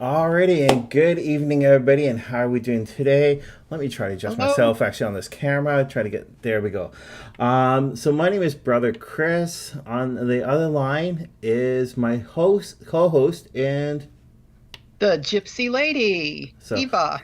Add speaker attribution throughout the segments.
Speaker 1: Alrighty, and good evening, everybody, and how are we doing today? Let me try to adjust
Speaker 2: Hello.
Speaker 1: myself actually on this camera. Try to get there. We go. So my name is Brother Chris. On the other line is my co-host, and
Speaker 2: The Gypsy Lady,
Speaker 1: so
Speaker 2: Eva.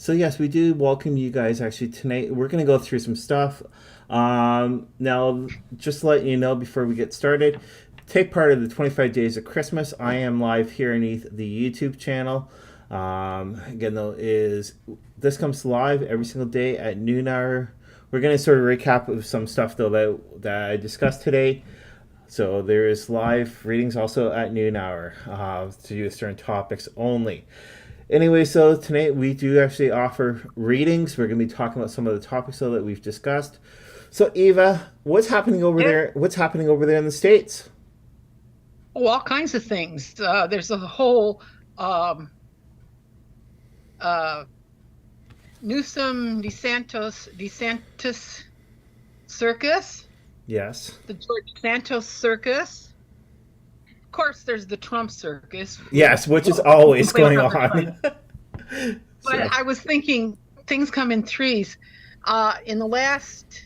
Speaker 1: yes, we do welcome you guys. Actually, tonight we're gonna go through some stuff. Now, just to let you know before we get started, take part of the 25 days of Christmas. I am live here underneath the YouTube channel. Again, though, is this comes live every single day at noon hour. We're gonna sort of recap of some stuff though that I discussed today. So there is live readings also at noon hour to do with certain topics only. Anyway, so tonight we do actually offer readings. We're going to be talking about some of the topics though that we've discussed. So Eva, what's happening over
Speaker 2: Yeah.
Speaker 1: there? What's happening over there in the States?
Speaker 2: Oh, all kinds of things. There's a whole um, uh, Newsom DeSantis circus,
Speaker 1: Yes.
Speaker 2: the George Santos circus. Of course, there's the Trump circus, which
Speaker 1: Yes, which is
Speaker 2: well,
Speaker 1: always
Speaker 2: we don't
Speaker 1: going
Speaker 2: have much
Speaker 1: on.
Speaker 2: time.
Speaker 1: So,
Speaker 2: But I was thinking things come in threes. In the last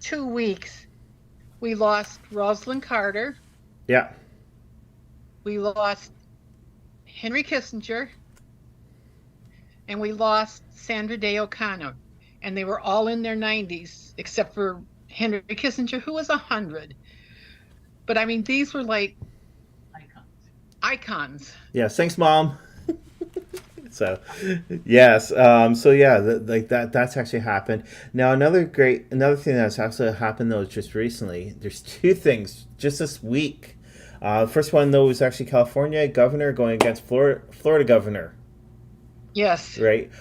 Speaker 2: 2 weeks, we lost Rosalind Carter.
Speaker 1: yeah.
Speaker 2: We lost Henry Kissinger, and we lost Sandra Day O'Connor. And they were all in their 90s, except for Henry Kissinger, who was 100. But I mean, these were like icons.
Speaker 1: Yeah, thanks mom. So, yes. So yeah, like that's actually happened. Now another thing that's also happened though just recently. There's two things just this week. First one though was actually California governor going against Florida governor.
Speaker 2: Yes.
Speaker 1: Right.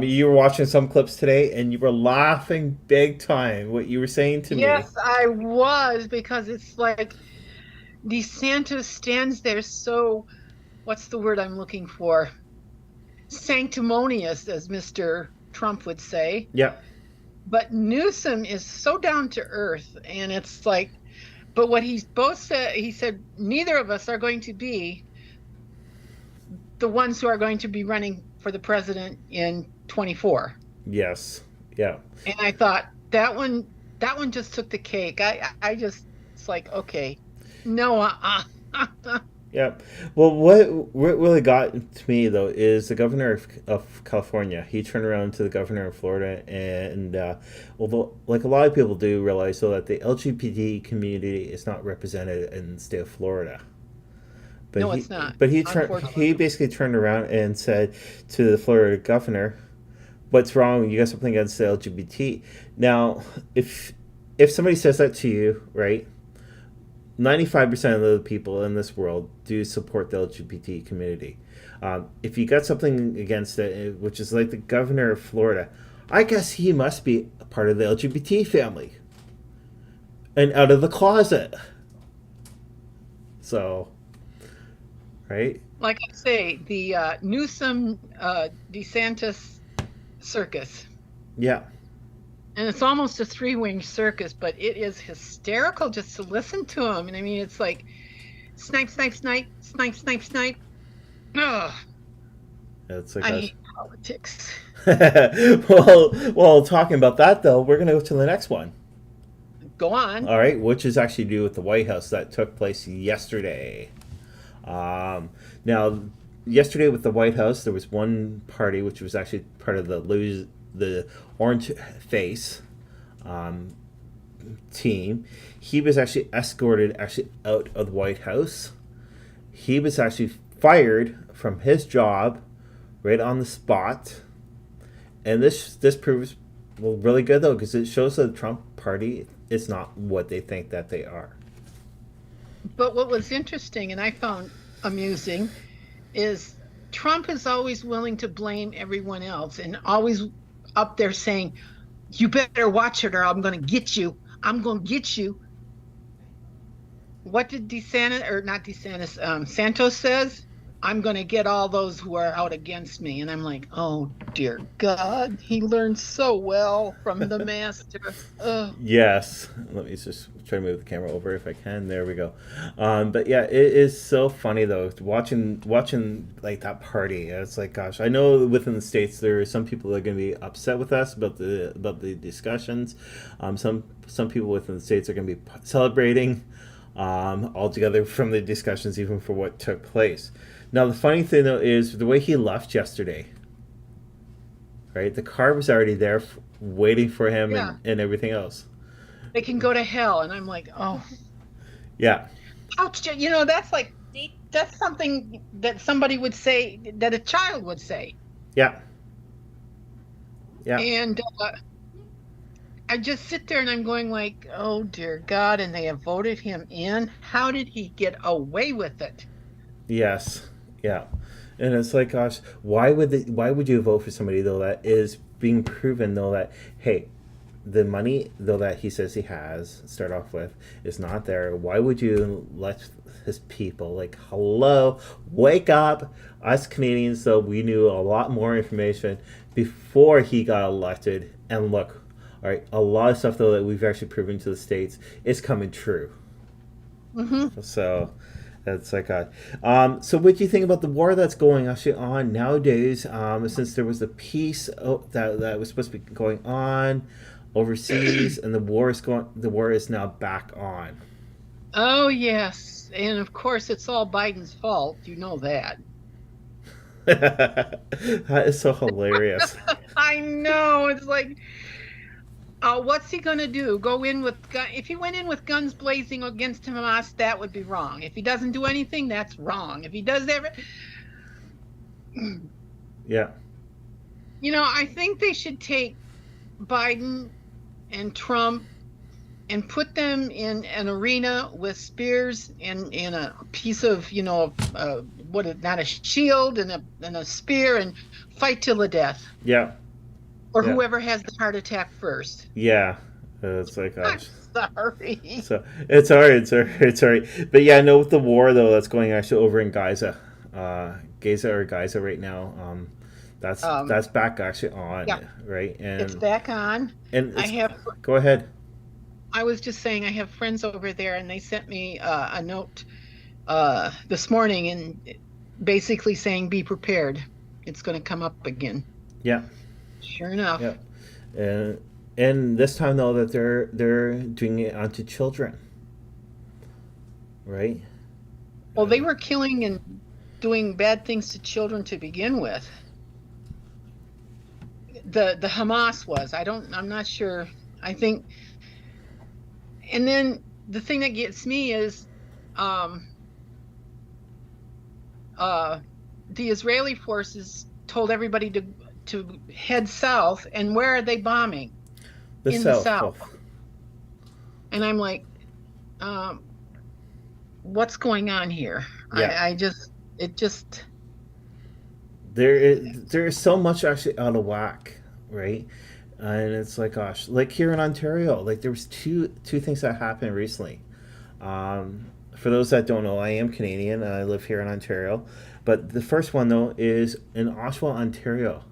Speaker 1: You were watching some clips today, and you were laughing big time. What you were saying to me.
Speaker 2: Yes, I was, because it's like DeSantis stands there so, what's the word I'm looking for? Sanctimonious, as Mr. Trump would say.
Speaker 1: Yeah.
Speaker 2: But Newsom is so down to earth, and it's like, but what he's both said, he said, neither of us are going to be the ones who are going to be running for the president in 24.
Speaker 1: Yes. Yeah.
Speaker 2: And I thought that one just took the cake. I just, it's like, okay, no,
Speaker 1: Yeah. Well, what really got to me though is the governor of California. He turned around to the governor of Florida, and although like a lot of people do realize though that the LGBT community is not represented in the state of Florida. But
Speaker 2: no,
Speaker 1: he
Speaker 2: it's not,
Speaker 1: he
Speaker 2: unfortunately.
Speaker 1: basically turned around and said to the Florida governor, "What's wrong? You got something against the LGBT?" Now, if somebody says that to you, right? 95% of the people in this world do support the LGBT community. If you got something against it, which is like the governor of Florida, I guess he must be a part of the LGBT family and out of the closet. So, right?
Speaker 2: Like I say, the Newsom DeSantis circus.
Speaker 1: Yeah.
Speaker 2: And it's almost a three-wing circus, but it is hysterical just to listen to him. And I mean, it's like snipe, snipe, snipe, snipe, snipe, snipe. Ugh,
Speaker 1: It's like
Speaker 2: I
Speaker 1: us.
Speaker 2: hate politics.
Speaker 1: Well, talking about that though, we're gonna go to the next one.
Speaker 2: Go on.
Speaker 1: All right, which is actually to do with the White House that took place yesterday. Now, yesterday with the White House, there was one party which was actually part of the Orange Face um, team. He was actually escorted actually out of the White House. He was actually fired from his job right on the spot, and this proves well really good though because it shows that the Trump party is not what they think that they are.
Speaker 2: But what was interesting and I found amusing is Trump is always willing to blame everyone else and always up there saying, "You better watch it or I'm going to get you. I'm going to get you." What did DeSantis, or not DeSantis, Santos says? I'm going to get all those who are out against me. And I'm like, oh, dear God, he learned so well from the master. Ugh.
Speaker 1: Yes. Let me just try to move the camera over if I can. There we go. But yeah, it is so funny though watching like that party. It's like, gosh, I know within the States there are some people that are going to be upset with us about the discussions. Some people within the States are going to be celebrating altogether from the discussions, even for what took place. Now the funny thing though is the way he left yesterday. Right, the car was already there, waiting for him,
Speaker 2: Yeah,
Speaker 1: and everything else.
Speaker 2: they can go to hell. And I'm like, oh,
Speaker 1: Yeah,
Speaker 2: ouch. That's something that somebody would say, that a child would say.
Speaker 1: yeah, yeah,
Speaker 2: And I just sit there and I'm going like, oh, dear God. And they have voted him in. How did he get away with it?
Speaker 1: yes, yeah. And it's like, gosh, why would you vote for somebody though that is being proven though that, hey, the money though that he says he has start off with is not there? Why would you let his people, like, hello, wake up? Us Canadians though, we knew a lot more information before he got elected, and look, all right, a lot of stuff though that we've actually proven to the States is coming true.
Speaker 2: Mm-hmm.
Speaker 1: So it's like so what do you think about the war that's going actually on nowadays? Since there was a peace that was supposed to be going on overseas, and the war is now back on.
Speaker 2: Oh, yes. And of course, it's all Biden's fault. You know that.
Speaker 1: That is so hilarious.
Speaker 2: I know. It's like, what's he going to do? Go in with if he went in with guns blazing against Hamas, that would be wrong. If he doesn't do anything, that's wrong. If he does everything,
Speaker 1: Yeah,
Speaker 2: I think they should take Biden and Trump and put them in an arena with spears and in a piece of, not a shield and a spear, and fight till the death,
Speaker 1: yeah,
Speaker 2: or
Speaker 1: yeah,
Speaker 2: whoever has the heart attack first.
Speaker 1: yeah. It's like,
Speaker 2: I'm
Speaker 1: gosh.
Speaker 2: sorry.
Speaker 1: So it's alright, it's alright. But yeah, no, with the war though that's going actually over in Gaza, Gaza right now. That's back actually on,
Speaker 2: Yeah,
Speaker 1: right?
Speaker 2: it's back on.
Speaker 1: And
Speaker 2: I have.
Speaker 1: go ahead.
Speaker 2: I was just saying I have friends over there, and they sent me a note this morning, and basically saying, "Be prepared. It's going to come up again."
Speaker 1: Yeah,
Speaker 2: Sure enough.
Speaker 1: yeah. And this time though that they're doing it onto children, right?
Speaker 2: Well, they were killing and doing bad things to children to begin with. The Hamas was. I'm not sure. I think. And then the thing that gets me is the Israeli forces told everybody to head south, and where are they bombing?
Speaker 1: The
Speaker 2: In
Speaker 1: South.
Speaker 2: the south. And I'm like, what's going on here?
Speaker 1: Yeah.
Speaker 2: It just.
Speaker 1: There is so much actually out of whack, right? And it's like, gosh, like here in Ontario, like there was two things that happened recently. For those that don't know, I am Canadian and I live here in Ontario. But the first one though is in Oshawa, Ontario.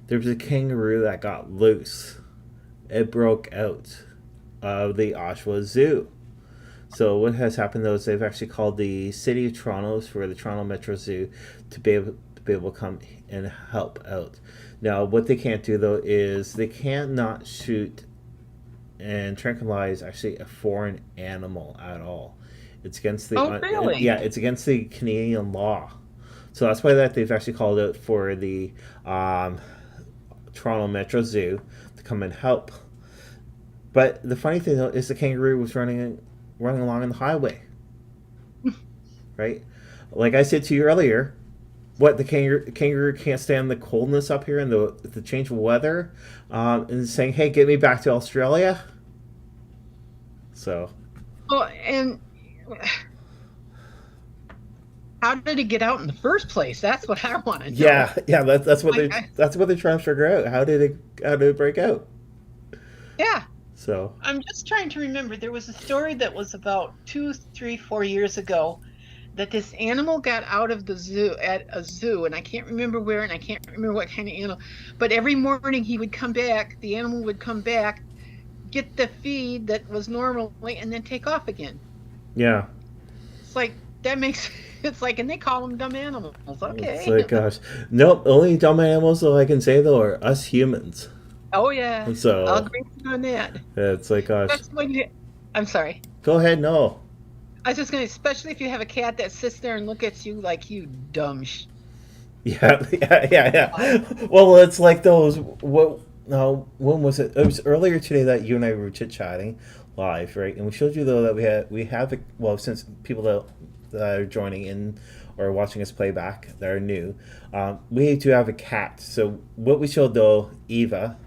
Speaker 1: There was a kangaroo that got loose. It broke out of the Oshawa Zoo. So what has happened though is they've actually called the City of Toronto for the Toronto Metro Zoo to be able to come and help out. Now, what they can't do though is they can't not shoot and tranquilize actually a foreign animal at all. It's against the
Speaker 2: Oh, really?
Speaker 1: yeah, it's against the Canadian law. So that's why that they've actually called out for the Toronto Metro Zoo to come and help. But the funny thing though is the kangaroo was running along on the highway, right? Like I said to you earlier, what the kangaroo can't stand the coldness up here and the change of weather, and saying, "Hey, get me back to Australia." So
Speaker 2: Well, and how did it get out in the first place? That's what I want to know.
Speaker 1: yeah, that's what
Speaker 2: I-
Speaker 1: that's what they're trying to figure out. How did it break out?
Speaker 2: Yeah.
Speaker 1: So
Speaker 2: I'm just trying to remember. There was a story that was about 2, 3, 4 years ago that this animal got out of the zoo at a zoo, and I can't remember where, and I can't remember what kind of animal, but every morning he would come back, the animal would come back, get the feed that was normally, and then take off again.
Speaker 1: Yeah.
Speaker 2: It's like that makes it's like, and they call them dumb animals.
Speaker 1: It's
Speaker 2: Okay.
Speaker 1: like, gosh. Nope, only dumb animals, though, I can say, though, are us humans.
Speaker 2: Oh yeah, I'll
Speaker 1: So,
Speaker 2: agree with you on that.
Speaker 1: it's like, gosh.
Speaker 2: That's when you. I'm sorry.
Speaker 1: Go ahead, no.
Speaker 2: I was just gonna, especially if you have a cat that sits there and look at you like you dumb.
Speaker 1: Yeah, yeah. Well, it's like those, what, no, when was it? It was earlier today that you and I were chit-chatting live, right? And we showed you, though, that we have, well, since people that are joining in or watching us play back that are new, we do have a cat. So what we showed, though, Eva,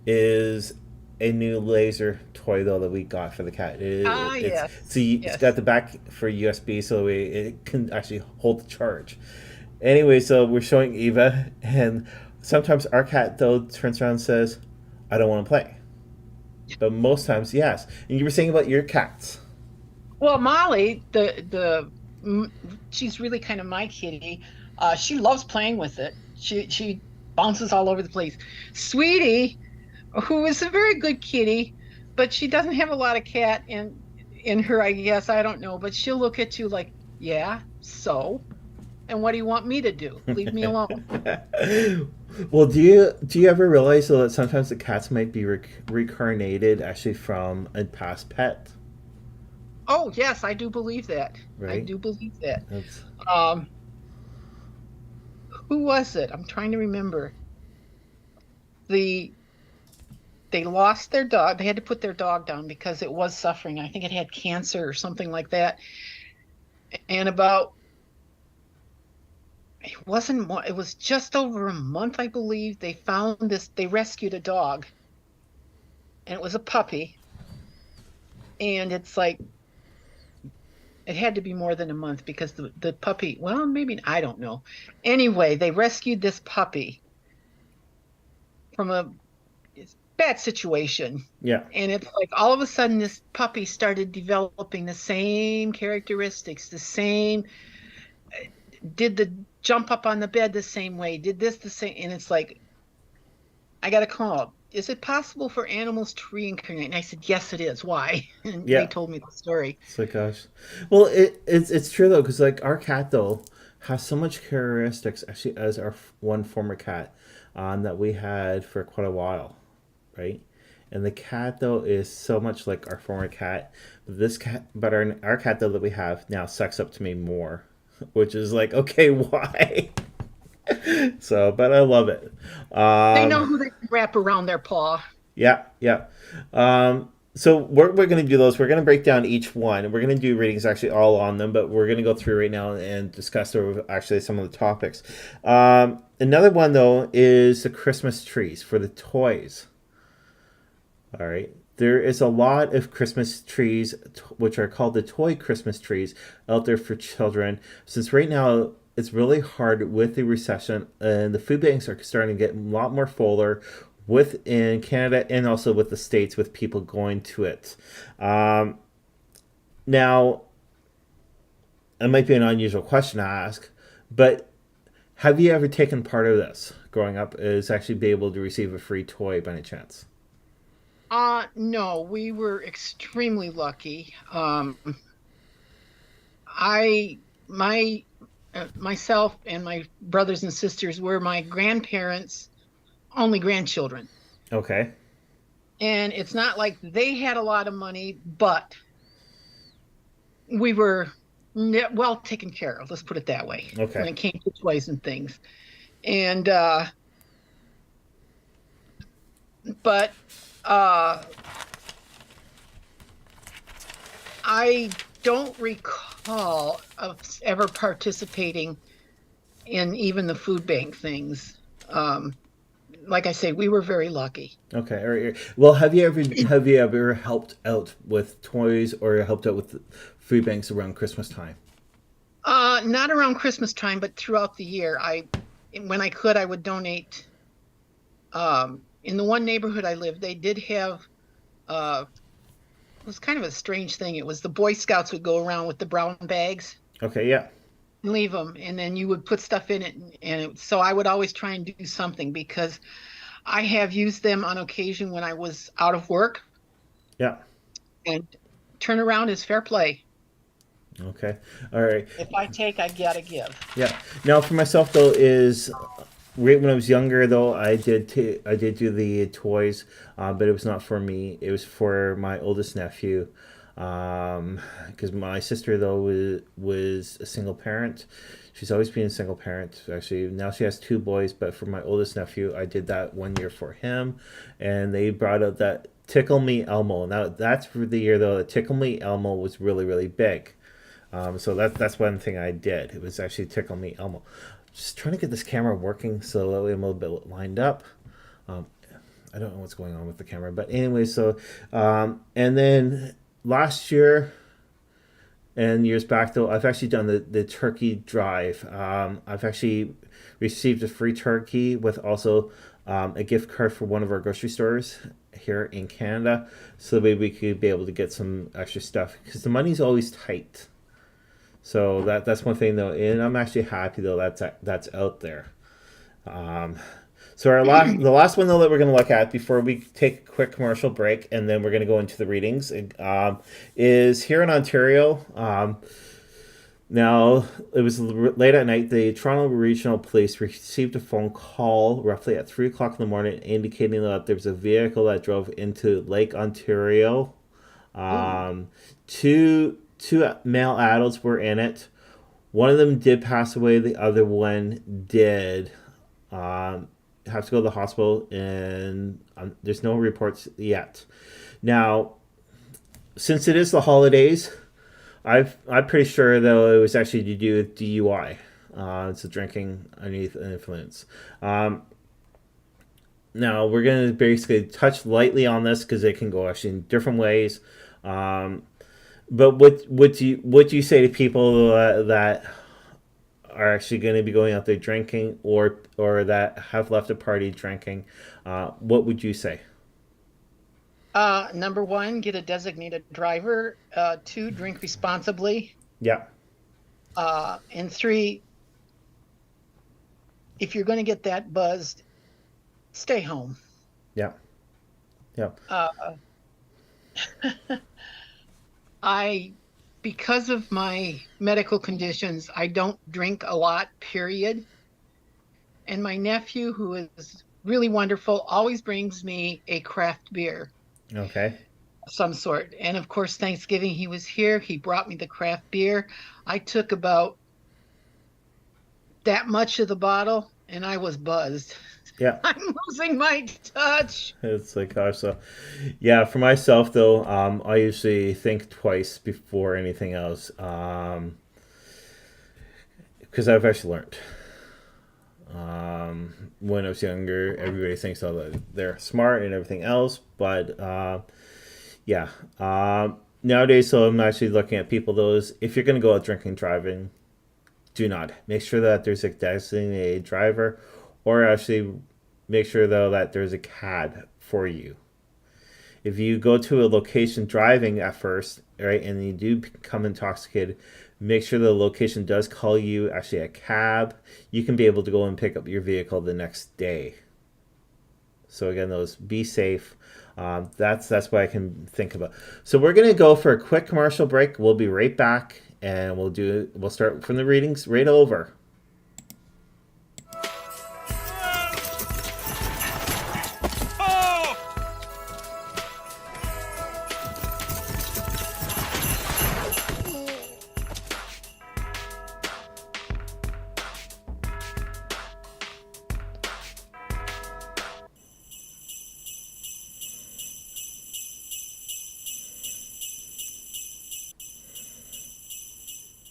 Speaker 1: is a new laser toy, though, that we got for the cat.
Speaker 2: Yes,
Speaker 1: It's
Speaker 2: yes.
Speaker 1: got the back for USB, so it can actually hold the charge. Anyway, so we're showing Eva, and sometimes our cat, though, turns around and says, I don't want to play. But most times, yes. And you were saying about your cats.
Speaker 2: Well, Molly, she's really kind of my kitty. She loves playing with it. She bounces all over the place. Sweetie, who is a very good kitty, but she doesn't have a lot of cat in her, I guess. I don't know, but she'll look at you like, yeah, so, and what do you want me to do? Leave me alone.
Speaker 1: Well, do you ever realize, though, that sometimes the cats might be reincarnated actually from a past pet,
Speaker 2: Oh, yes, I do believe that. I
Speaker 1: right?
Speaker 2: do believe that.
Speaker 1: That's
Speaker 2: Um, who was it? I'm trying to remember. The they lost their dog. They had to put their dog down because it was suffering. I think it had cancer or something like that. And about it wasn't it was just over a month, I believe. They rescued a dog, and it was a puppy. And it's like it had to be more than a month because the puppy, well, maybe I don't know. Anyway, they rescued this puppy from a bad situation.
Speaker 1: yeah,
Speaker 2: And it's like all of a sudden this puppy started developing the same characteristics, the same, did the jump up on the bed the same way, did this the same. And it's like, I got a call. Is it possible for animals to reincarnate? And I said, yes, it is. Why? And they
Speaker 1: yeah.
Speaker 2: told me the story.
Speaker 1: It's like, gosh. Well, it's true, though, because like our cat, though, has so much characteristics actually as our one former cat, that we had for quite a while, right? And the cat, though, is so much like our former cat. But our cat, though, that we have now sucks up to me more, which is like, okay, why? So, but I love it.
Speaker 2: They know
Speaker 1: Um,
Speaker 2: who they can wrap around their paw.
Speaker 1: yeah, yeah. So what we're going to do, though, is we're going to break down each one. We're going to do readings actually all on them, but we're going to go through right now and discuss over actually some of the topics. Another one, though, is the Christmas trees for the toys. All right. There is a lot of Christmas trees, which are called the toy Christmas trees, out there for children. Since right now it's really hard with the recession, and the food banks are starting to get a lot more fuller within Canada and also with the States with people going to it. Um, Now, it might be an unusual question to ask, but have you ever taken part of this growing up? Is actually be able to receive a free toy by any chance?
Speaker 2: No, we were extremely lucky. I my myself and my brothers and sisters were my grandparents' only grandchildren.
Speaker 1: Okay.
Speaker 2: And it's not like they had a lot of money, but we were well taken care of, let's put it that way, when
Speaker 1: Okay.
Speaker 2: it came to toys and things. And but uh I don't recall of ever participating in even the food bank things. Like I say, we were very lucky.
Speaker 1: Okay. All right. Well, have you ever helped out with toys or helped out with food banks around Christmas time?
Speaker 2: Not around Christmas time, but throughout the year. When I could, I would donate. In the one neighborhood I lived, they did have. It was kind of a strange thing. It was the Boy Scouts would go around with the brown bags,
Speaker 1: Okay. Yeah.
Speaker 2: leave them, and then you would put stuff in it, so I would always try and do something because I have used them on occasion when I was out of work,
Speaker 1: Yeah.
Speaker 2: and turnaround is fair play.
Speaker 1: Okay. All right.
Speaker 2: If I take, I gotta give.
Speaker 1: Yeah. Now for myself though is right when I was younger though I did do the toys, but it was not for me. It was for my oldest nephew, because my sister though was a single parent. She's always been a single parent. Actually, now she has two boys. But for my oldest nephew, I did that one year for him, and they brought out that Tickle Me Elmo. Now that's for the year though. That Tickle Me Elmo was really really big. So that's one thing I did. It was actually Tickle Me Elmo. Just trying to get this camera working so that way I'm a little bit lined up. Um, I don't know what's going on with the camera, but anyway, so and then last year and years back though, I've actually done the turkey drive. I've actually received a free turkey with also a gift card for one of our grocery stores here in Canada, so maybe we could be able to get some extra stuff because the money's always tight. So that's one thing though, and I'm actually happy though that's out there. Um, so the last one though that we're going to look at before we take a quick commercial break, and then we're going to go into the readings, is here in Ontario. Now it was late at night. The Toronto Regional Police received a phone call roughly at 3 o'clock in the morning, indicating that there was a vehicle that drove into Lake Ontario.
Speaker 2: Ooh.
Speaker 1: Two male adults were in it. One of them did pass away. The other one did have to go to the hospital, and there's no reports yet. Now, since it is the holidays, I'm pretty sure though it was actually to do with DUI. It's a drinking underneath an influence. Now we're gonna basically touch lightly on this because it can go actually in different ways. But what do you say to people that are actually going to be going out there drinking, or that have left a party drinking? What would you say?
Speaker 2: Number one, get a designated driver. Two, drink responsibly.
Speaker 1: Yeah,
Speaker 2: And three, if you're going to get that buzzed, stay home.
Speaker 1: yeah, yeah.
Speaker 2: Uh, I, because of my medical conditions, I don't drink a lot, period. And my nephew, who is really wonderful, always brings me a craft beer
Speaker 1: Okay.
Speaker 2: of some sort. And of course, Thanksgiving, he was here. He brought me the craft beer. I took about that much of the bottle and I was buzzed.
Speaker 1: Yeah.
Speaker 2: I'm losing my touch.
Speaker 1: It's like, gosh, so yeah, for myself though, I usually think twice before anything else, because I've actually learned. When I was younger, everybody thinks that they're smart and everything else, but yeah. Nowadays, so I'm actually looking at people. Those if you're going to go out drinking, driving, do not make sure that there's a designated driver, or actually make sure though that there's a cab for you. If you go to a location driving at first, right, and you do become intoxicated, make sure the location does call you actually a cab. You can be able to go and pick up your vehicle the next day. So again, those be safe. That's what I can think about. So we're gonna go for a quick commercial break. We'll be right back, and we'll start from the readings right over.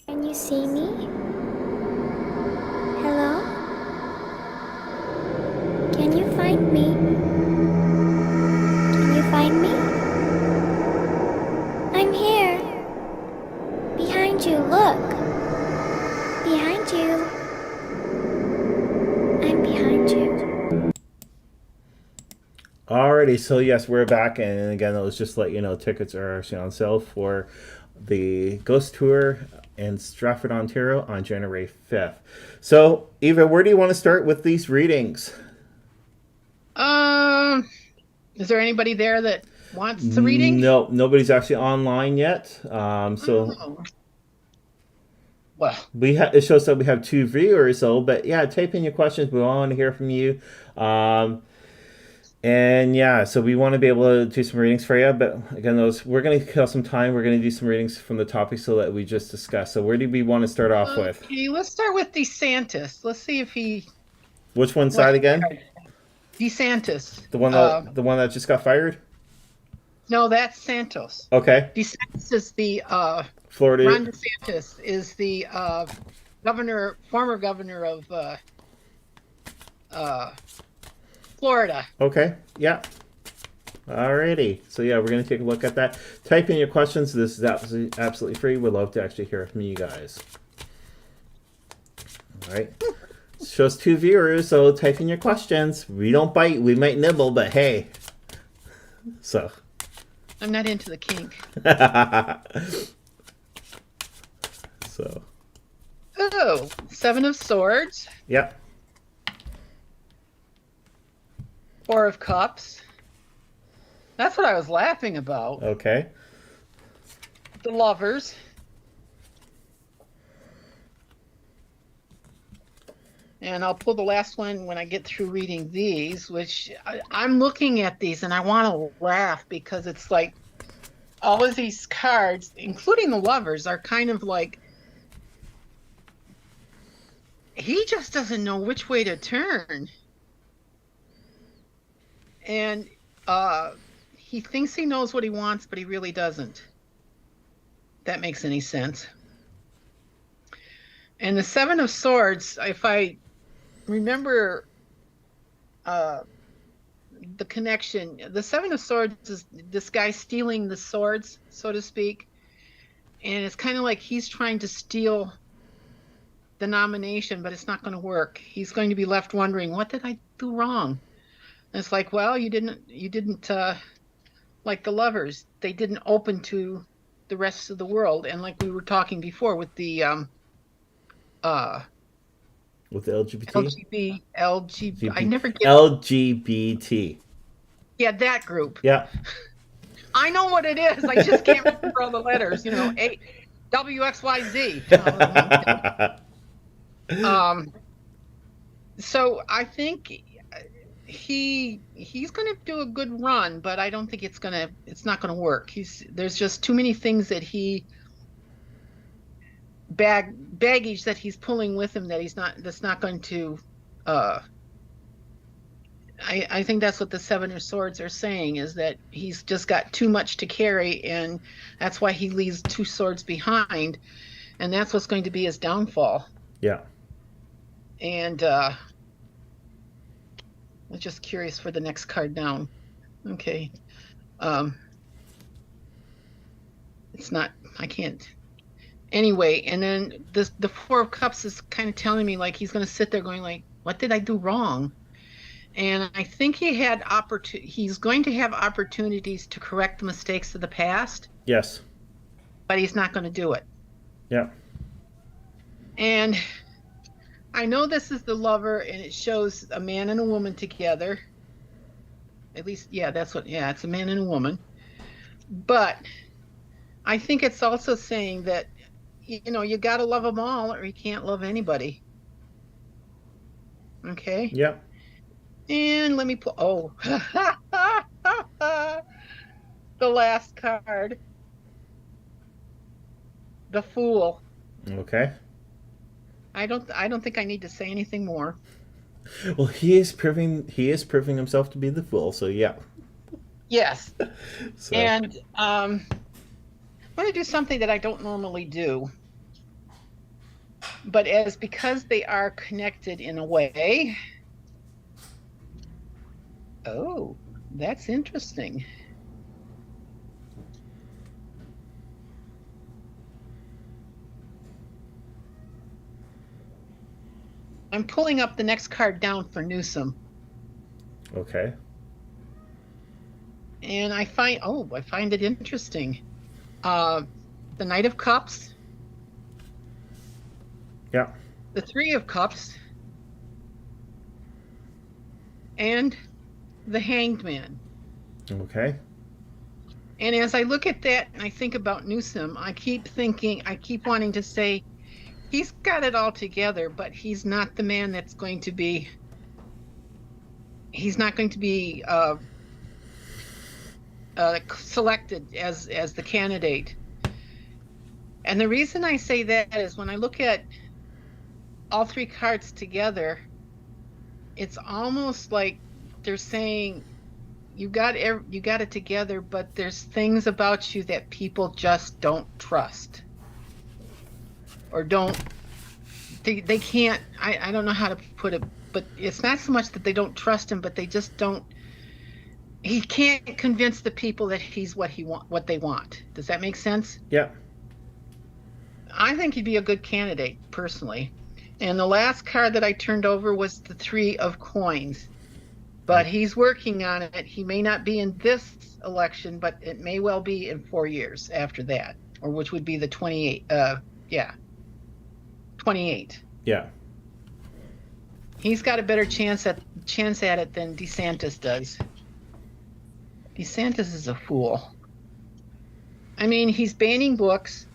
Speaker 3: Can you see me? Hello? Can you find me? Can you find me? I'm here. Behind you, look. Behind you. I'm behind you.
Speaker 1: Alrighty, so yes, we're back, and again, let's just let you know tickets are actually on sale for the ghost tour in Stratford, Ontario on January 5th. So, Eva, where do you want to start with these readings?
Speaker 2: Is there anybody there that wants the reading?
Speaker 1: No, nobody's actually online yet.
Speaker 2: Oh. Well,
Speaker 1: it shows that we have 2 viewers, so but yeah, type in your questions. We want to hear from you. And yeah, so we want to be able to do some readings for you. But again, we're going to kill some time. We're going to do some readings from the topics so that we just discussed. So where do we want to start off with?
Speaker 2: Okay, let's start with DeSantis. Let's see if he.
Speaker 1: Which one side again?
Speaker 2: DeSantis.
Speaker 1: The one that just got fired?
Speaker 2: No, that's Santos.
Speaker 1: Okay.
Speaker 2: DeSantis is the
Speaker 1: Florida.
Speaker 2: Ron DeSantis is the former governor of Florida.
Speaker 1: Okay. Yeah. Alrighty. So yeah, we're gonna take a look at that. Type in your questions. This is absolutely free. We'd love to actually hear from you guys. All right. Shows 2 viewers, so type in your questions. We don't bite. We might nibble, but hey. So.
Speaker 2: I'm not into the kink.
Speaker 1: So.
Speaker 2: Oh, 7 of Swords.
Speaker 1: Yep.
Speaker 2: 4 of Cups. That's what I was laughing about.
Speaker 1: Okay.
Speaker 2: The Lovers. And I'll pull the last one when I get through reading these, which I'm looking at these and I want to laugh because it's like all of these cards, including the Lovers, are kind of like he just doesn't know which way to turn. And he thinks he knows what he wants, but he really doesn't. If that makes any sense. And the 7 of Swords, if I remember the connection, the 7 of Swords is this guy stealing the swords, so to speak. And it's kind of like he's trying to steal the nomination, but it's not going to work. He's going to be left wondering, what did I do wrong? And it's like, well, you didn't like the Lovers. They didn't open to the rest of the world. And like we were talking before with the
Speaker 1: with the LGBT?
Speaker 2: LGBT. I never get
Speaker 1: LGBT.
Speaker 2: Yeah, that group.
Speaker 1: Yeah.
Speaker 2: I know what it is. I just can't remember all the letters. You know, WXYZ. So I think he's going to do a good run, but I don't think it's not going to work. There's just too many things that baggage that he's pulling with him that's not going to I think that's what the 7 of Swords are saying, is that he's just got too much to carry, and that's why he leaves 2 swords behind, and that's what's going to be his downfall.
Speaker 1: Yeah. And
Speaker 2: I'm just curious for the next card down. Okay. It's not, I can't. Anyway, and then the 4 of Cups is kind of telling me like he's going to sit there going like, what did I do wrong? And I think he's going to have opportunities to correct the mistakes of the past.
Speaker 1: Yes.
Speaker 2: But he's not going to do it.
Speaker 1: Yeah.
Speaker 2: And I know this is the Lover, and it shows a man and a woman together. At least, it's a man and a woman. But I think it's also saying that, you got to love them all or you can't love anybody. Okay?
Speaker 1: Yep.
Speaker 2: And let me pull, the last card. The Fool.
Speaker 1: Okay.
Speaker 2: I don't think I need to say anything more.
Speaker 1: Well, he is proving himself to be the Fool, so yeah.
Speaker 2: Yes.
Speaker 1: So.
Speaker 2: And I'm going to do something that I don't normally do. But because they are connected in a way. Oh, that's interesting. I'm pulling up the next card down for Newsom.
Speaker 1: Okay.
Speaker 2: And I find it interesting. The Knight of Cups,
Speaker 1: Yeah.
Speaker 2: the Three of Cups, and the Hanged Man.
Speaker 1: Okay.
Speaker 2: And as I look at that and I think about Newsom, I keep wanting to say, he's got it all together, but he's not the man that's going to be, he's not going to be selected as the candidate. And the reason I say that is when I look at all three cards together, it's almost like they're saying, you got it together, but there's things about you that people just don't trust, or they can't. I don't know how to put it, but it's not so much that they don't trust him, but they just don't. He can't convince the people that he's what they want. Does that make sense?
Speaker 1: Yeah.
Speaker 2: I think he'd be a good candidate personally. And the last card that I turned over was the Three of Coins. But he's working on it. He may not be in this election, but it may well be in 4 years after that, or which would be the 28. 28.
Speaker 1: Yeah.
Speaker 2: He's got a better chance at it than DeSantis does. DeSantis is a fool. I mean, he's banning books.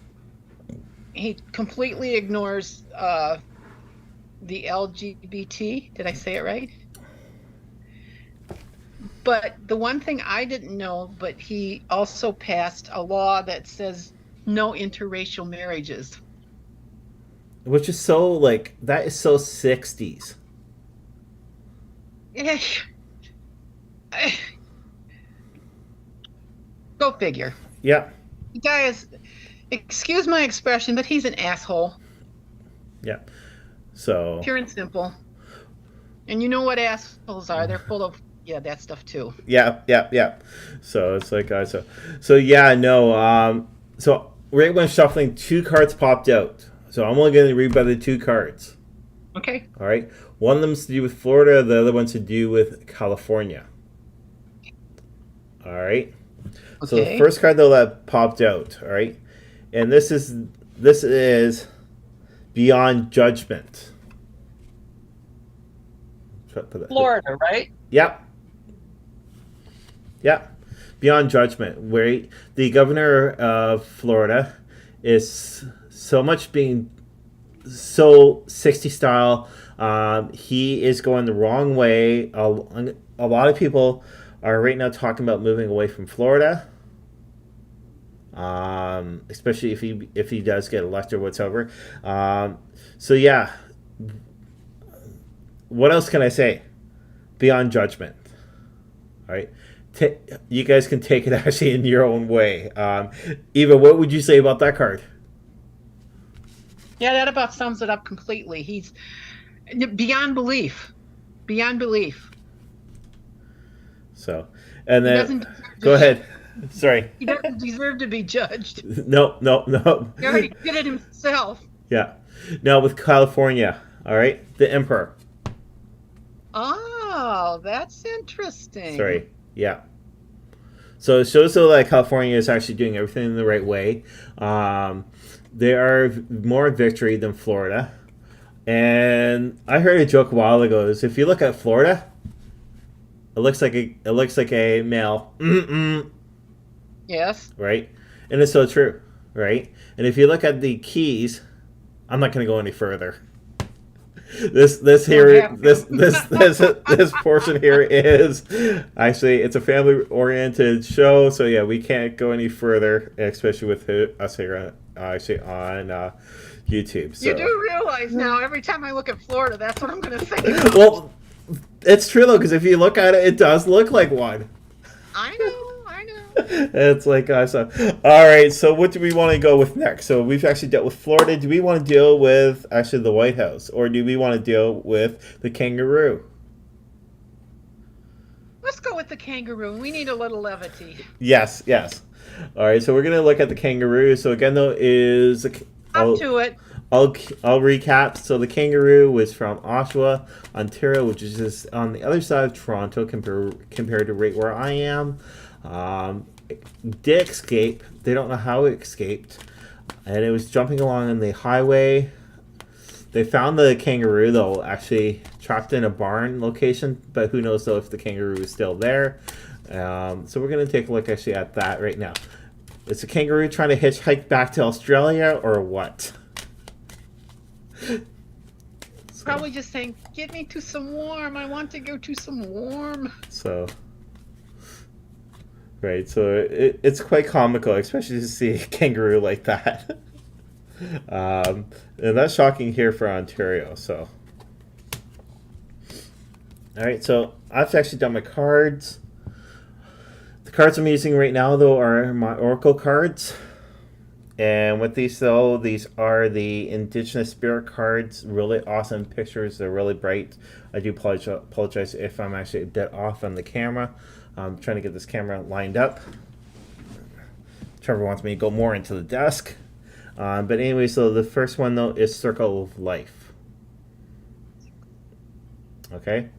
Speaker 2: He completely ignores the LGBT. Did I say it right? But the one thing I didn't know, but he also passed a law that says no interracial marriages.
Speaker 1: Which is so, like, that is so 60s.
Speaker 2: Eh, Go figure.
Speaker 1: Yeah.
Speaker 2: The guy is, excuse my expression, but he's an asshole.
Speaker 1: Yeah. So.
Speaker 2: Pure and simple. And you know what assholes are. They're full of, that stuff too.
Speaker 1: Yeah. So it's like, so yeah, no. So right when shuffling, 2 cards popped out. So I'm only going to read by the 2 cards.
Speaker 2: Okay.
Speaker 1: All right. One of them's to do with Florida. The other one's to do with California. All right.
Speaker 2: Okay.
Speaker 1: So the first card though that popped out. All right. And this is Beyond Judgment.
Speaker 2: Florida, right?
Speaker 1: Yep. Beyond Judgment, where the governor of Florida is so much being so 60 style. He is going the wrong way. A lot of people are right now talking about moving away from Florida. Especially if he does get elected or whatsoever. So yeah. What else can I say? Beyond Judgment. All right. You guys can take it actually in your own way. Eva, what would you say about that card?
Speaker 2: Yeah, that about sums it up completely. He's beyond belief. Beyond belief.
Speaker 1: So, and then go ahead. Sorry.
Speaker 2: He doesn't deserve to be judged.
Speaker 1: No.
Speaker 2: He already did it himself.
Speaker 1: Yeah. Now with California, all right, the Emperor.
Speaker 2: Oh, that's interesting.
Speaker 1: Sorry. Yeah. So it shows though that California is actually doing everything in the right way. They are more victory than Florida. And I heard a joke a while ago is if you look at Florida, it looks like a male.
Speaker 2: Yes.
Speaker 1: Right? And it's so true, right? And if you look at the keys, I'm not going to go any further. This portion here is actually it's a family oriented show, so yeah, we can't go any further, especially with us here actually on YouTube. So.
Speaker 2: You do realize now every time I look at Florida, that's what I'm going to think.
Speaker 1: Well, it's true though, because if you look at it, it does look like one.
Speaker 2: I know.
Speaker 1: It's like so. All right, so what do we want to go with next? So we've actually dealt with Florida. Do we want to deal with actually the White House, or do we want to deal with the kangaroo?
Speaker 2: Let's go with the kangaroo. We need a little levity.
Speaker 1: Yes. All right, so we're gonna look at the kangaroo. So again, though, is
Speaker 2: Up to it.
Speaker 1: I'll recap. So the kangaroo was from Oshawa, Ontario, which is just on the other side of Toronto compared to right where I am. Did escape. They don't know how it escaped, and it was jumping along on the highway. They found the kangaroo though, actually trapped in a barn location, but who knows though if the kangaroo is still there. So we're gonna take a look actually at that right now. Is the kangaroo trying to hitchhike back to Australia or what?
Speaker 2: Probably just saying, "Get me to some warm. I want to go to some warm."
Speaker 1: So, right. So it's quite comical, especially to see a kangaroo like that. And that's shocking here for Ontario. So, all right. So I've actually done my cards. The cards I'm using right now, though, are my Oracle cards. And with these, though, these are the Indigenous Spirit cards. Really awesome pictures. They're really bright. I do apologize if I'm actually a bit off on the camera. I'm trying to get this camera lined up. Trevor wants me to go more into the desk. But anyway, so the first one, though, is Circle of Life. Okay?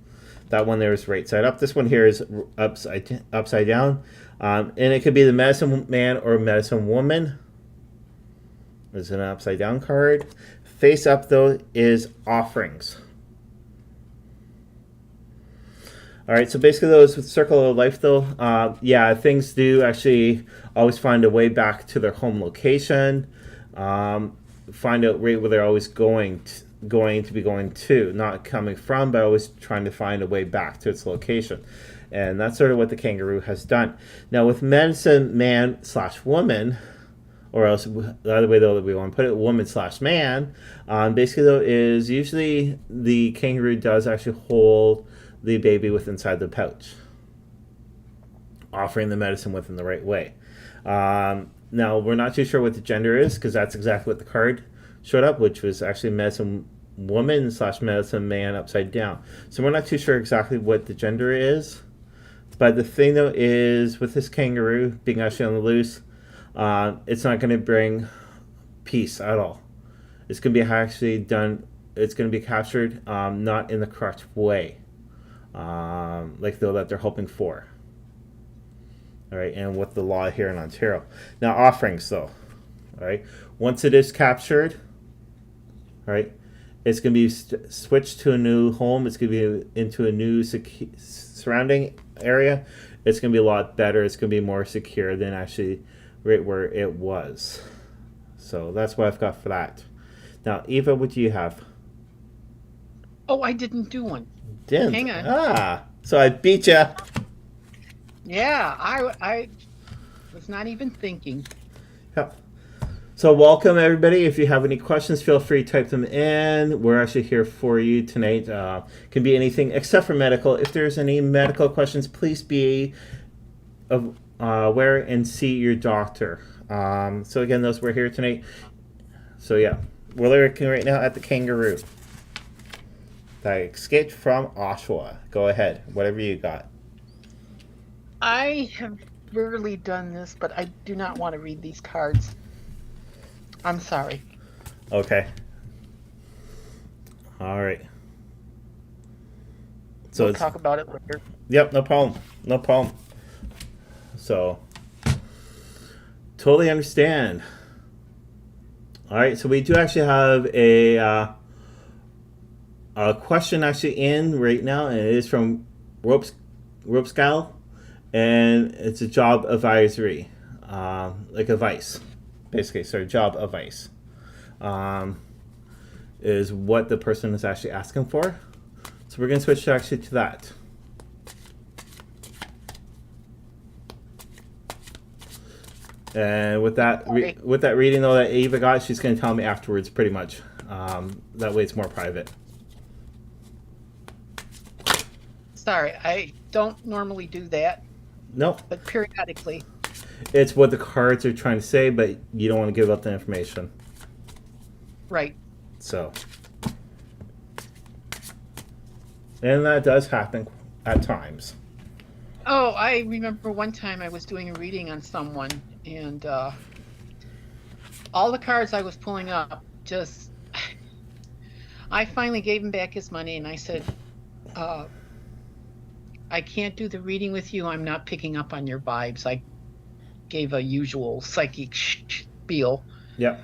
Speaker 1: That one there is right side up. This one here is upside down. And it could be the Medicine Man or Medicine Woman. There's an upside down card. Face up, though, is Offerings. All right, so basically those with Circle of Life, though, yeah, things do actually always find a way back to their home location. Find out right where they're always going to, not coming from, but always trying to find a way back to its location. And that's sort of what the kangaroo has done. Now with Medicine Man / Woman, or else the other way though that we want to put it, woman / man, basically though is usually the kangaroo does actually hold the baby with inside the pouch, offering the medicine within the right way. Now we're not too sure what the gender is because that's exactly what the card showed up, which was actually Medicine Woman / Medicine Man upside down. So we're not too sure exactly what the gender is. But the thing though is with this kangaroo being actually on the loose, it's not going to bring peace at all. It's going to be actually done. It's going to be captured, not in the correct way, like though that they're hoping for. All right, and with the law here in Ontario. Now offerings though, all right. Once it is captured, all right, it's going to be switched to a new home. It's going to be into a new surrounding area. It's going to be a lot better. It's going to be more secure than actually right where it was. So that's what I've got for that. Now, Eva, what do you have?
Speaker 2: Oh, I didn't do one.
Speaker 1: Didn't?
Speaker 2: Hang on.
Speaker 1: So I beat you.
Speaker 2: Yeah, I was not even thinking.
Speaker 1: Yep. So welcome everybody. If you have any questions, feel free to type them in. We're actually here for you tonight. Can be anything except for medical. If there's any medical questions, please be aware and see your doctor. So again, those we're here tonight. So yeah, we're looking right now at the kangaroo that escaped from Oshawa. Go ahead, whatever you got.
Speaker 2: I have rarely done this, but I do not want to read these cards. I'm sorry.
Speaker 1: Okay. All right. So
Speaker 2: We'll talk about it later.
Speaker 1: Yep, no problem. No problem. So, totally understand. All right, so we do actually have a question actually in right now, and it is from Ropescal, and it's a job advisory, like advice, basically. So, job advice is what the person is actually asking for. So we're going to switch actually to that. And with that, with that reading though that Ava got, she's going to tell me afterwards, pretty much. That way, it's more private.
Speaker 2: Sorry, I don't normally do that.
Speaker 1: Nope.
Speaker 2: But periodically.
Speaker 1: It's what the cards are trying to say, but you don't want to give up the information.
Speaker 2: Right.
Speaker 1: So, and that does happen at times.
Speaker 2: Oh, I remember one time I was doing a reading on someone, and all the cards I was pulling up just... I finally gave him back his money, and I said, I can't do the reading with you. I'm not picking up on your vibes. I gave a usual psychic spiel.
Speaker 1: Yep.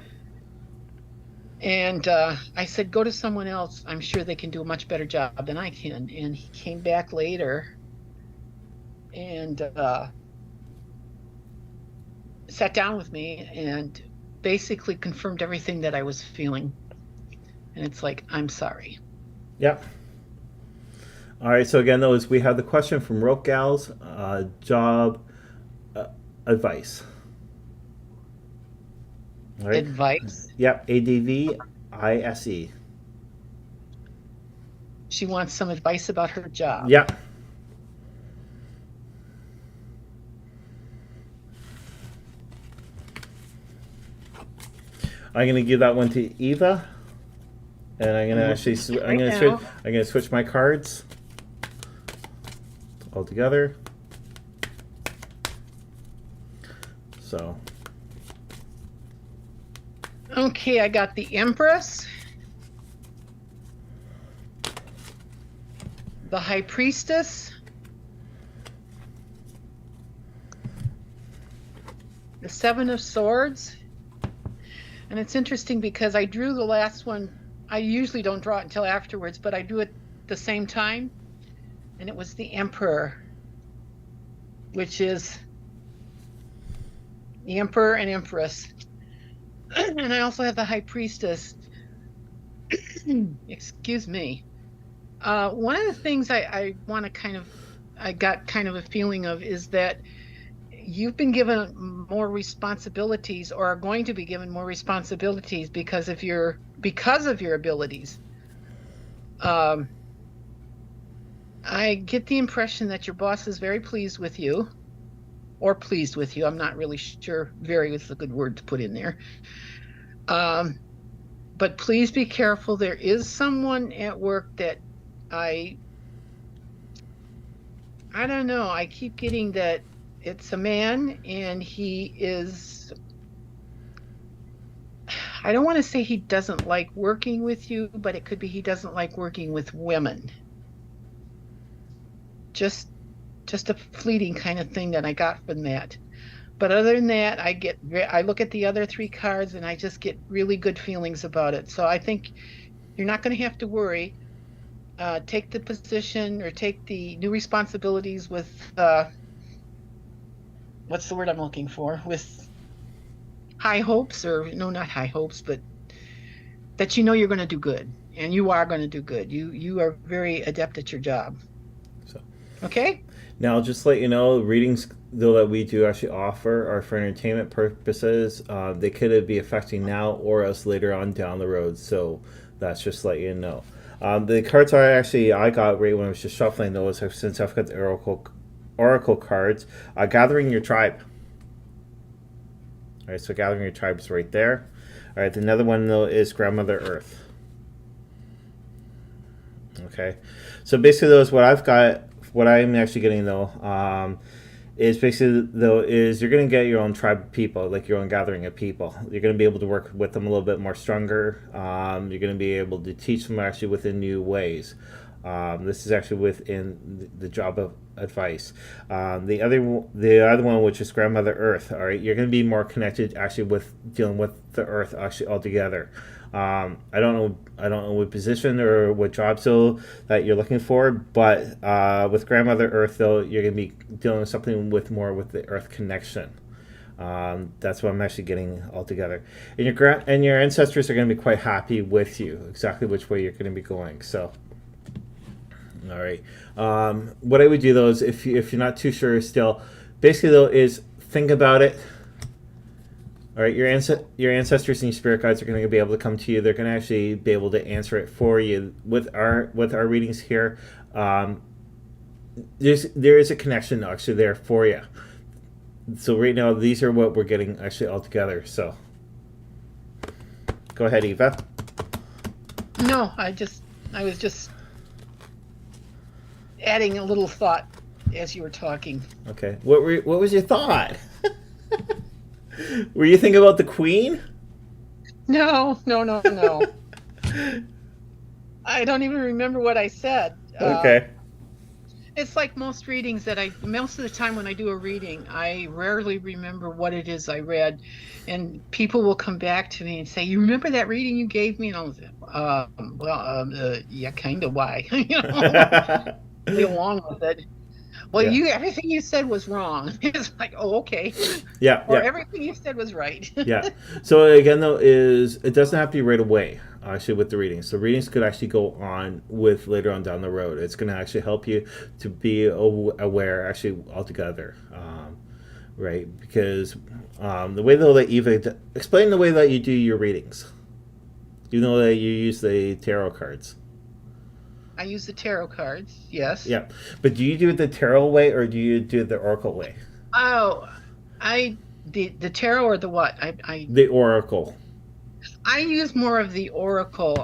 Speaker 2: And I said, go to someone else. I'm sure they can do a much better job than I can. And he came back later and sat down with me and basically confirmed everything that I was feeling. And it's like, I'm sorry.
Speaker 1: Yep. All right. So again, those we have the question from Rope Gals, job advice. All right.
Speaker 2: Advice.
Speaker 1: Yep. ADVISE.
Speaker 2: She wants some advice about her job.
Speaker 1: Yep. I'm gonna give that one to Eva, and I'm gonna I'm gonna switch my cards all together. So.
Speaker 2: Okay, I got the Empress, the High Priestess, the Seven of Swords. And it's interesting because I drew the last one. I usually don't draw it until afterwards, but I drew it the same time. And it was the Emperor, which is the Emperor and Empress. And I also have the High Priestess. Excuse me. One of the things I want to I got kind of a feeling of is that you've been given more responsibilities or are going to be given more responsibilities because of your abilities. I get the impression that your boss is very pleased with you. Or pleased with you. I'm not really sure. Very is a good word to put in there. But please be careful. There is someone at work that I don't know. I keep getting that it's a man and he is, I don't want to say he doesn't like working with you, but it could be he doesn't like working with women. Just a fleeting kind of thing that I got from that. But other than that, I look at the other three cards and I just get really good feelings about it. So I think you're not going to have to worry. Take the position or take the new responsibilities with, what's the word I'm looking for? With high hopes, or no, not high hopes, but that you know you're going to do good. And you are going to do good. You are very adept at your job.
Speaker 1: So.
Speaker 2: Okay?
Speaker 1: Now, I'll just let you know, readings though that we do actually offer are for entertainment purposes. They could be affecting now or else later on down the road. So that's just let you know. The cards I got right when I was just shuffling those, since I've got the Oracle cards. Gathering your tribe. All right, so gathering your tribe is right there. All right, another one though is Grandmother Earth. Okay, so basically those what I've got. What I'm actually getting though is basically though is you're going to get your own tribe of people, like your own gathering of people. You're going to be able to work with them a little bit more stronger. You're going to be able to teach them actually within new ways. This is actually within the job of advice. The other one, which is Grandmother Earth. All right, you're going to be more connected actually with dealing with the Earth actually altogether. I don't know what position or what job so that you're looking for, but with Grandmother Earth though, you're going to be dealing with something with the Earth connection. That's what I'm actually getting altogether. And your ancestors are going to be quite happy with you, exactly which way you're going to be going. So. All right. What I would do though is if you're not too sure still, basically though is think about it. All right, your ancestors and your spirit guides are going to be able to come to you. They're going to actually be able to answer it for you with our readings here. There is a connection actually there for you. So right now these are what we're getting actually all together. So go ahead, Eva.
Speaker 2: No, I was just adding a little thought as you were talking.
Speaker 1: Okay. What was your thought? Were you thinking about the Queen?
Speaker 2: No. I don't even remember what I said.
Speaker 1: Okay.
Speaker 2: It's like most readings that most of the time when I do a reading, I rarely remember what it is I read. And people will come back to me and say, "You remember that reading you gave me?" And I'll say, yeah, kind of. Why? Play along with it. Well,
Speaker 1: Yeah.
Speaker 2: everything you said was wrong. It's like, oh, okay.
Speaker 1: Yeah,
Speaker 2: Or
Speaker 1: yeah.
Speaker 2: everything you said was right.
Speaker 1: Yeah. So again, though, it doesn't have to be right away. Actually, with the readings, so readings could actually go on with later on down the road. It's going to actually help you to be aware, actually, altogether, right? Because the way though that explain the way that you do your readings. You know that you use the tarot cards.
Speaker 2: I use the tarot cards, yes.
Speaker 1: Yeah, but do you do it the tarot way or do you do it the oracle way?
Speaker 2: Oh, the tarot or the what?
Speaker 1: The oracle.
Speaker 2: I use more of the oracle.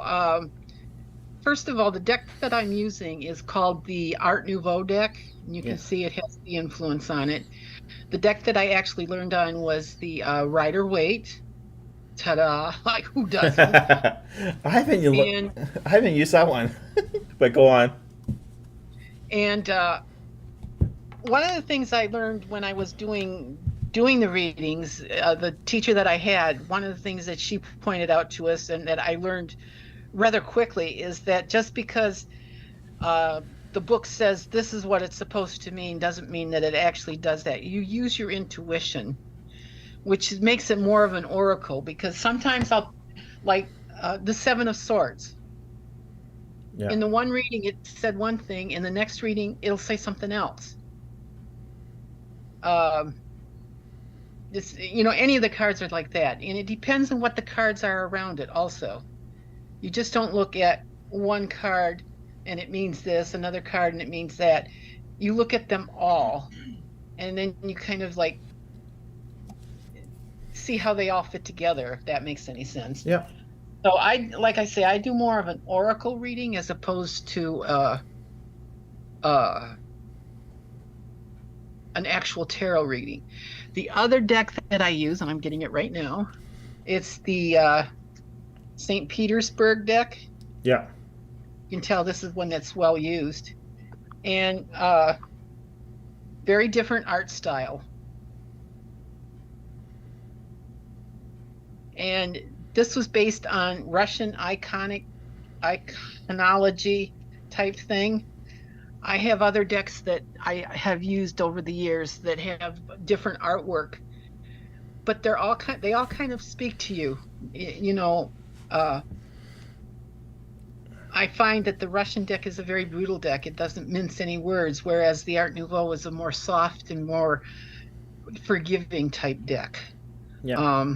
Speaker 2: First of all, the deck that I'm using is called the Art Nouveau deck. And you can see it has the influence on it. The deck that I actually learned on was the Rider Waite. Ta-da! Like, who doesn't?
Speaker 1: I haven't used that one, but go on.
Speaker 2: And one of the things I learned when I was doing the readings, the teacher that I had, one of the things that she pointed out to us and that I learned rather quickly is that just because the book says this is what it's supposed to mean doesn't mean that it actually does that. You use your intuition, which makes it more of an oracle, because sometimes I'll, like the Seven of Swords.
Speaker 1: Yeah.
Speaker 2: In the one reading, it said one thing. In the next reading, it'll say something else. Any of the cards are like that. And it depends on what the cards are around it also. You just don't look at one card and it means this, another card and it means that. You look at them all. And then you kind of like see how they all fit together, if that makes any sense.
Speaker 1: Yeah.
Speaker 2: So I do more of an oracle reading as opposed to an actual tarot reading. The other deck that I use, and I'm getting it right now, it's the St. Petersburg deck.
Speaker 1: Yeah.
Speaker 2: You can tell this is one that's well used. And very different art style. And this was based on Russian iconology type thing. I have other decks that I have used over the years that have different artwork, but they all kind of speak to you. I find that the Russian deck is a very brutal deck. It doesn't mince any words, whereas the Art Nouveau is a more soft and more forgiving type deck.
Speaker 1: Yeah.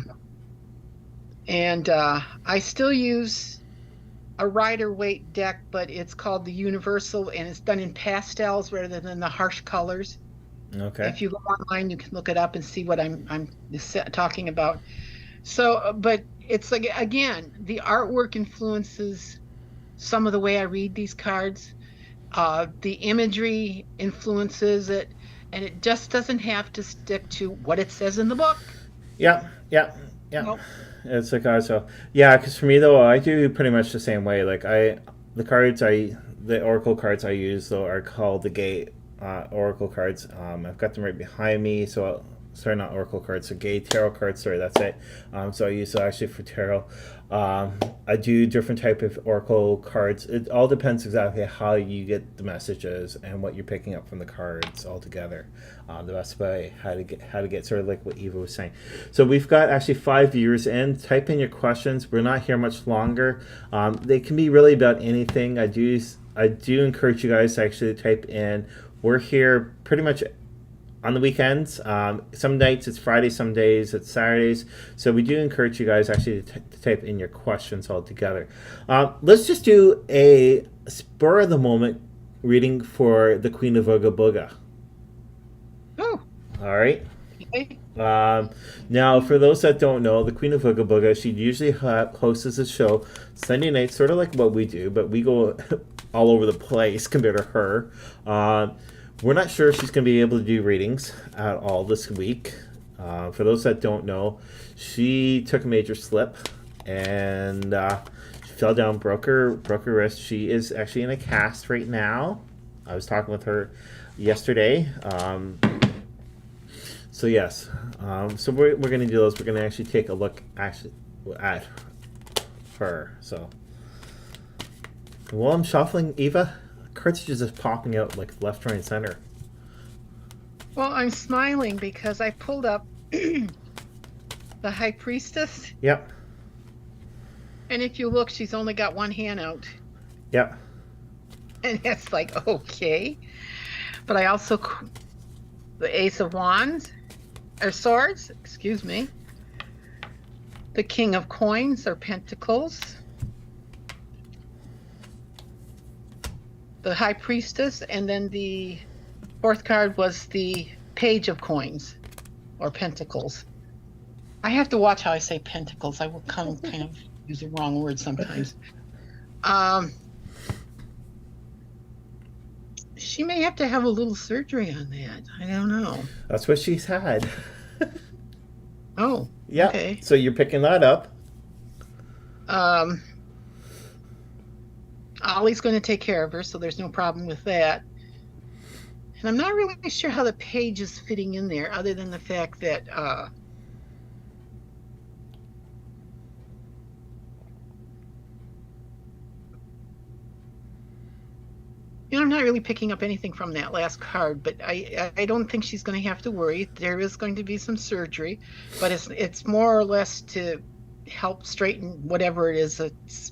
Speaker 2: And I still use a Rider-Waite deck, but it's called the Universal, and it's done in pastels rather than the harsh colors.
Speaker 1: Okay.
Speaker 2: If you go online, you can look it up and see what I'm talking about. So, but it's like, again, the artwork influences some of the way I read these cards. The imagery influences it, and it just doesn't have to stick to what it says in the book.
Speaker 1: Yeah.
Speaker 2: Nope.
Speaker 1: It's like also, yeah, because for me though, I do pretty much the same way. Like the oracle cards I use though are called the Gate oracle cards. I've got them right behind me. So sorry, not oracle cards, so Gate tarot cards. Sorry, that's it. So I use it actually for tarot. I do different type of oracle cards. It all depends exactly how you get the messages and what you're picking up from the cards altogether. The best way how to get sort of like what Eva was saying. So we've got actually 5 viewers in. Type in your questions. We're not here much longer. They can be really about anything. I do encourage you guys to actually type in. We're here pretty much on the weekends. Some nights it's Friday, some days it's Saturdays. So we do encourage you guys actually to type in your questions all together. Let's just do a spur of the moment reading for the Queen of Ooga Booga.
Speaker 2: Oh.
Speaker 1: All right.
Speaker 2: Okay.
Speaker 1: Now, for those that don't know, the Queen of Ooga Booga, she usually hosts a show Sunday night, sort of like what we do, but we go all over the place compared to her. We're not sure if she's going to be able to do readings at all this week. For those that don't know, she took a major slip and she fell down, broke her wrist. She is actually in a cast right now. I was talking with her yesterday. So yes, so we're going to do those. We're going to actually take a look actually at her. So while I'm shuffling, Eva, cards are just popping out like left, right, and center.
Speaker 2: Well, I'm smiling because I pulled up the High Priestess,
Speaker 1: Yep.
Speaker 2: and if you look, she's only got one hand out.
Speaker 1: Yep.
Speaker 2: And it's like, okay. But I also, the Ace of Wands, or Swords, excuse me. The King of Coins, or Pentacles. The High Priestess, and then the fourth card was the Page of Coins, or Pentacles. I have to watch how I say pentacles. I will kind of use the wrong word sometimes. She may have to have a little surgery on that. I don't know.
Speaker 1: That's what she's had.
Speaker 2: Oh,
Speaker 1: Yeah.
Speaker 2: okay.
Speaker 1: So you're picking that up.
Speaker 2: Ollie's going to take care of her, so there's no problem with that. And I'm not really sure how the page is fitting in there, other than the fact that I'm not really picking up anything from that last card, but I don't think she's going to have to worry. There is going to be some surgery, but it's more or less to help straighten whatever it is. It's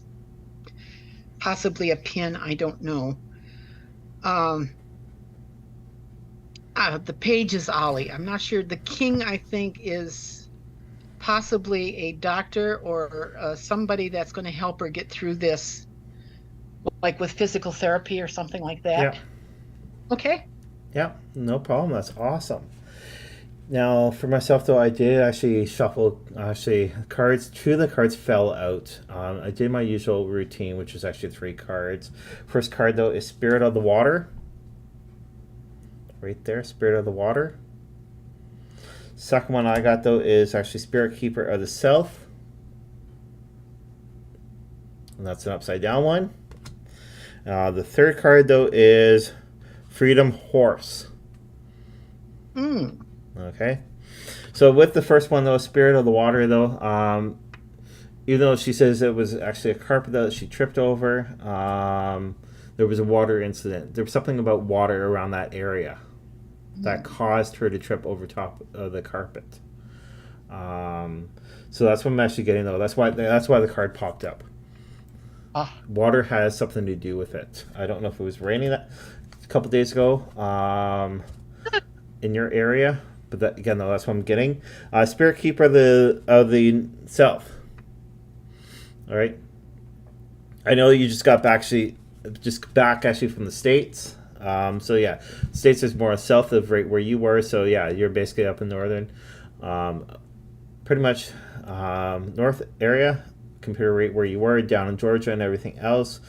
Speaker 2: possibly a pin. I don't know. The page is Ollie. I'm not sure. The king, I think, is possibly a doctor or somebody that's going to help her get through this, like with physical therapy or something like that.
Speaker 1: Yeah.
Speaker 2: Okay.
Speaker 1: Yeah, no problem. That's awesome. Now, for myself, though, I did actually shuffle cards. Two of the cards fell out. I did my usual routine, which is actually 3 cards. First card, though, is Spirit of the Water. Right there, Spirit of the Water. Second one I got, though, is actually Spirit Keeper of the South. And that's an upside down one. The third card, though, is Freedom Horse. Okay. So with the first one, though, Spirit of the Water, though, even though she says it was actually a carpet that she tripped over, there was a water incident. There was something about water around that area that caused her to trip over top of the carpet. So that's what I'm actually getting, though. That's why the card popped up. Water has something to do with it. I don't know if it was raining that a couple days ago in your area, but that, again, though, that's what I'm getting. Spirit Keeper of the South. All right. I know you just got back actually from the States. So yeah, States is more south of right where you were. So yeah, you're basically up in northern, pretty much north area. Compared to right where you were down in Georgia and everything else.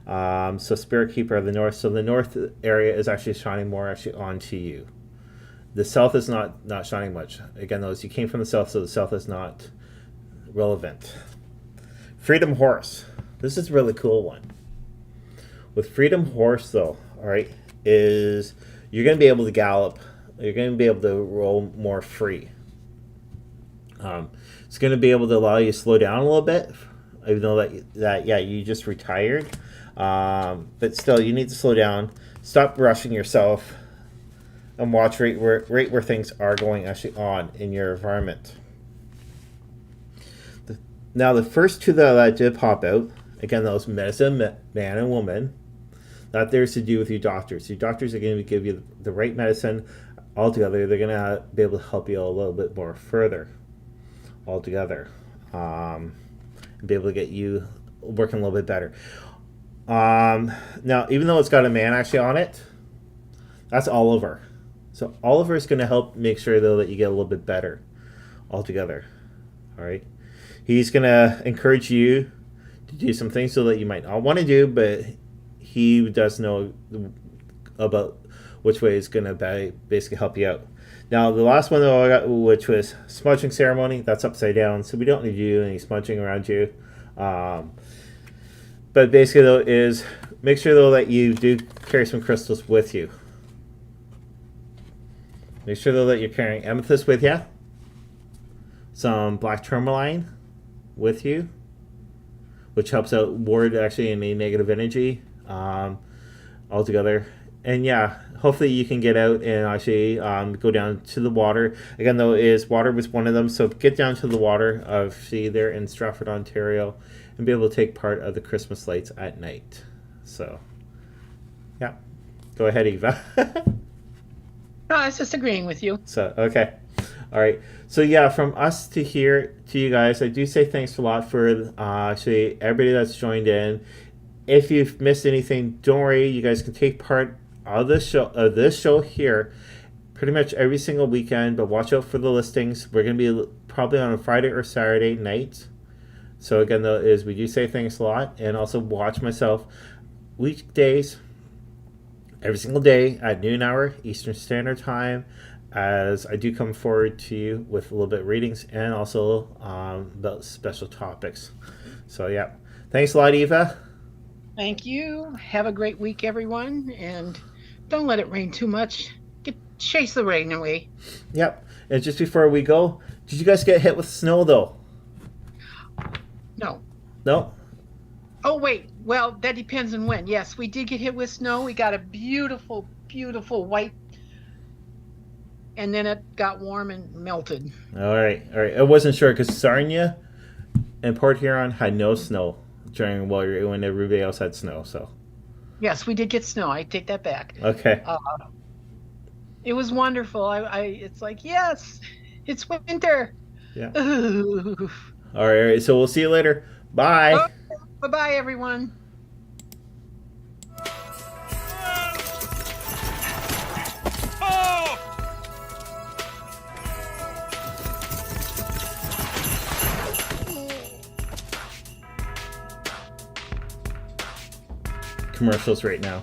Speaker 1: So Spirit Keeper of the North. So the north area is actually shining more actually onto you. The south is not shining much. Again, those you came from the south, so the south is not relevant. Freedom Horse. This is a really cool one. With Freedom Horse, though, all right, is you're going to be able to gallop. You're going to be able to roll more free. It's going to be able to allow you to slow down a little bit, even though that you just retired. But still, you need to slow down. Stop rushing yourself, and watch right where things are going actually on in your environment. Now, the first two that did pop out, again, those medicine, man and woman, that there's to do with your doctors. Your doctors are going to give you the right medicine altogether. They're going to be able to help you a little bit more further altogether, and be able to get you working a little bit better. Now, even though it's got a man actually on it, that's Oliver. So Oliver is going to help make sure, though, that you get a little bit better altogether. All right. He's going to encourage you to do some things so that you might not want to do, but he does know about which way is going to basically help you out. Now, the last one, though, I got, which was smudging ceremony, that's upside down, so we don't need to do any smudging around you. But basically, though, is Make sure though that you do carry some crystals with you. Make sure though that you're carrying amethyst with you, some black tourmaline with you, which helps out ward actually any negative energy altogether. And yeah, hopefully you can get out and actually go down to the water. Again though, water was one of them, so get down to the water of there in Stratford, Ontario, and be able to take part of the Christmas lights at night. So yeah, go ahead, Eva.
Speaker 2: No, I was just agreeing with you.
Speaker 1: So okay, all right. So yeah, from us to here to you guys, I do say thanks a lot for actually everybody that's joined in. If you've missed anything, don't worry. You guys can take part of this show here pretty much every single weekend. But watch out for the listings. We're gonna be probably on a Friday or Saturday night. So again, though, we do say thanks a lot, and also watch myself weekdays every single day at noon hour Eastern Standard Time, as I do come forward to you with a little bit of readings and also about special topics. So yeah, thanks a lot, Eva.
Speaker 2: Thank you. Have a great week, everyone, and don't let it rain too much. Chase the rain away.
Speaker 1: Yep. And just before we go, did you guys get hit with snow though? No.
Speaker 2: Oh, wait. Well, that depends on when. Yes, we did get hit with snow. We got a beautiful, beautiful white, and then it got warm and melted.
Speaker 1: All right. I wasn't sure because Sarnia and Port Huron had no snow when everybody else had snow. So.
Speaker 2: Yes, we did get snow. I take that back.
Speaker 1: Okay.
Speaker 2: It was wonderful. It's like, yes, it's winter.
Speaker 1: Yeah.
Speaker 2: Ooh.
Speaker 1: All right. So we'll see you later. Bye.
Speaker 2: Okay. Bye-bye, everyone.
Speaker 1: Commercials right now.